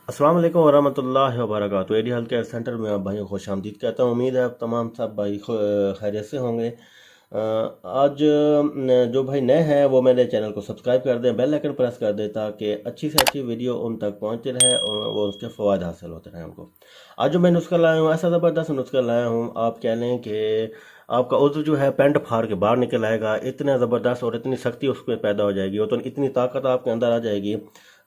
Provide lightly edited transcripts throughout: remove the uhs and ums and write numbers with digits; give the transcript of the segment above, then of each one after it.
अस्सलाम वालेकुम वरहमतुल्लाहि वबरकातुहू। एडी हेल्थ केयर सेंटर में आप भाइयों को खुश आमदीद कहता हूँ। उम्मीद है आप तमाम सब भाई खैरियत से होंगे। आज जो भाई नए हैं वो मेरे चैनल को सब्सक्राइब कर दें, बेल आइकन प्रेस कर दें ताकि अच्छी से अच्छी वीडियो उन तक पहुँचती रहे और वो उसके फ़वाद हासिल होते रहें उनको। आज जो मैं नुस्खा लाया हूँ ऐसा ज़बरदस्त नुस्खा लाया हूँ, आप कह लें कि आपका उज़्व जो है पेंट फाड़ के बाहर निकल आएगा। इतना ज़बरदस्त और इतनी सख्ती उसमें पैदा हो जाएगी और तो इतनी ताकत आपके अंदर आ जाएगी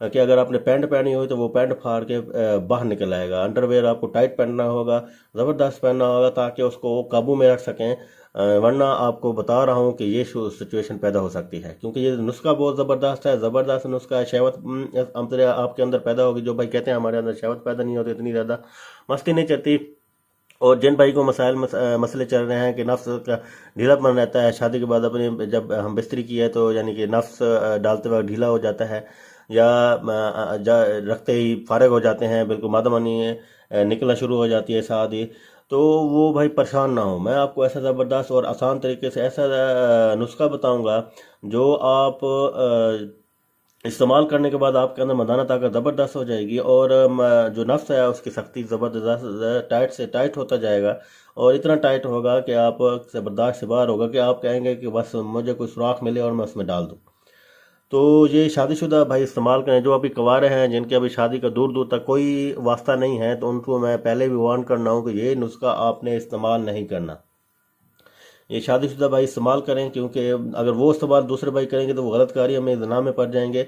कि अगर आपने पैंट पहनी हुई तो वो पैंट फाड़ के बाहर निकल आएगा। अंडरवेयर आपको टाइट पहनना होगा, ज़बरदस्त पहनना होगा ताकि उसको काबू में रख सकें। वरना आपको बता रहा हूँ कि ये सिचुएशन पैदा हो सकती है, क्योंकि ये नुस्खा बहुत ज़बरदस्त है, ज़बरदस्त नुस्खा है। शहवत अंदर आपके अंदर पैदा होगी। जो भाई कहते हैं हमारे अंदर शहवत पैदा नहीं होती, इतनी ज़्यादा मस्ती नहीं चलती। और जिन भाई को मसले चल रहे हैं कि नफ्स का ढीलापन रहता है शादी के बाद, अपनी जब हम बिस्तरी की है तो यानी कि नफ्स डालते वक्त ढीला हो जाता है, या रखते ही फारग हो जाते हैं, बिल्कुल मादामानी निकलना शुरू हो जाती है शादी, तो वो भाई परेशान ना हो। मैं आपको ऐसा ज़बरदस्त और आसान तरीके से ऐसा नुस्खा बताऊंगा जो आप इस्तेमाल करने के बाद आपके अंदर मर्दाना ताकत ज़बरदस्त हो जाएगी और जो नफ्स है उसकी सख्ती ज़बरदस्त टाइट से टाइट होता जाएगा। और इतना टाइट होगा कि आप से बर्दाश्त से बाहर होगा कि आप कहेंगे कि बस मुझे कोई सुराख मिले और मैं उसमें डाल दूँ। तो ये शादीशुदा भाई इस्तेमाल करें। जो अभी कवारे हैं जिनके अभी शादी का दूर दूर तक कोई वास्ता नहीं है, तो उनको मैं पहले भी वार्न करना हूँ कि ये नुस्खा आपने इस्तेमाल नहीं करना। ये शादीशुदा भाई इस्तेमाल करें, क्योंकि अगर वो इस्तेमाल दूसरे भाई करेंगे तो वो गलत कार्य में ज़िना में पड़ जाएंगे,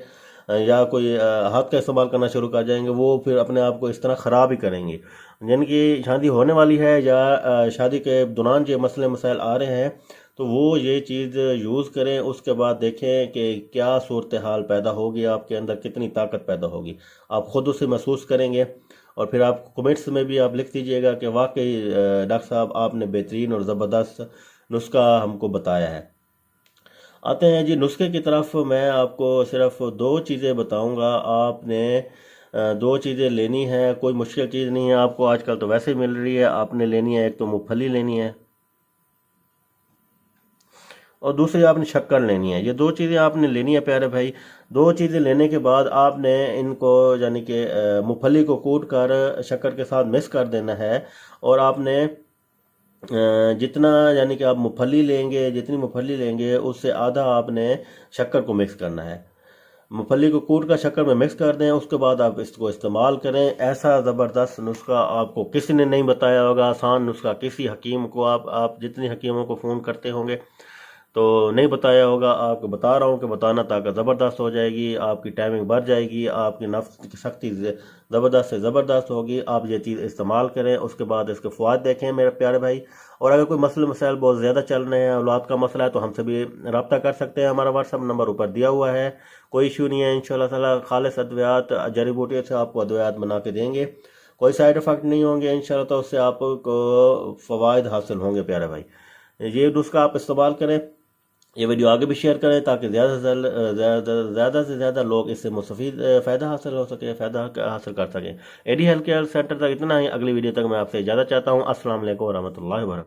या कोई हाथ का इस्तेमाल करना शुरू कर जाएंगे। वो फिर अपने आप को इस तरह ख़राब ही करेंगे। जिनकी शादी होने वाली है या शादी के दौरान जो मसले मसाइल आ रहे हैं, तो वो ये चीज़ यूज़ करें। उसके बाद देखें कि क्या सूरत हाल पैदा होगी आपके अंदर, कितनी ताकत पैदा होगी, आप ख़ुद उसे महसूस करेंगे। और फिर आप कमेंट्स में भी आप लिख दीजिएगा कि वाकई डॉक्टर साहब आपने बेहतरीन और ज़बरदस्त नुस्खा हमको बताया है। आते हैं जी नुस्खे की तरफ। मैं आपको सिर्फ दो चीज़ें बताऊंगा, आपने दो चीज़ें लेनी है। कोई मुश्किल चीज़ नहीं है, आपको आजकल तो वैसे ही मिल रही है। आपने लेनी है, एक तो मूंगफली लेनी है और दूसरी आपने शक्कर लेनी है। ये दो चीज़ें आपने लेनी है प्यारे भाई। दो चीज़ें लेने के बाद आपने इनको यानी कि मूंगफली को कूट कर शक्कर के साथ मिक्स कर देना है। और आपने जितना यानी कि आप मूंगफली लेंगे, जितनी मूंगफली लेंगे उससे आधा आपने शक्कर को मिक्स करना है। मूंगफली को कूट कर शक्कर में मिक्स कर दें, उसके बाद आप इसको इस्तेमाल करें। ऐसा ज़बरदस्त नुस्खा आपको किसी ने नहीं बताया होगा, आसान नुस्खा। किसी हकीम को आप जितनी हकीमों को फ़ोन करते होंगे तो नहीं बताया होगा, आपको बता रहा हूँ कि बताना ताकत ज़बरदस्त हो जाएगी, आपकी टाइमिंग बढ़ जाएगी, आपकी नफ्स की शक्ति ज़बरदस्त से ज़बरदस्त होगी। आप ये चीज़ इस्तेमाल करें, उसके बाद इसके फ़वाद देखें मेरे प्यारे भाई। और अगर कोई मसले मसाइल बहुत ज़्यादा चल रहे हैं, औलाद का मसला है, तो हमसे भी रब्ता कर सकते हैं। हमारा व्हाट्सअप नंबर ऊपर दिया हुआ है, कोई इशू नहीं है। इंशाल्लाह ताला खालिस अद्वियात जड़ी बूटियों से आपको अद्वियात बना के देंगे, कोई साइड इफ़ेक्ट नहीं होंगे इंशाल्लाह। तो उससे आपको फ़वाद हासिल होंगे प्यारे भाई। ये नुस्खा आप इस्तेमाल करें। ये वीडियो आगे भी शेयर करें ताकि ज़्यादा से ज़्यादा लोग इससे मुस्तफ़ीद फ़ायदा हासिल हो सके, फ़ायदा हासिल कर सकें। एडी हेल्थ केयर सेंटर तक इतना ही। अगली वीडियो तक मैं आपसे इजाज़त चाहता हूँ। अस्सलाम वालेकुम रहमतुल्लाहि व बरकातहू।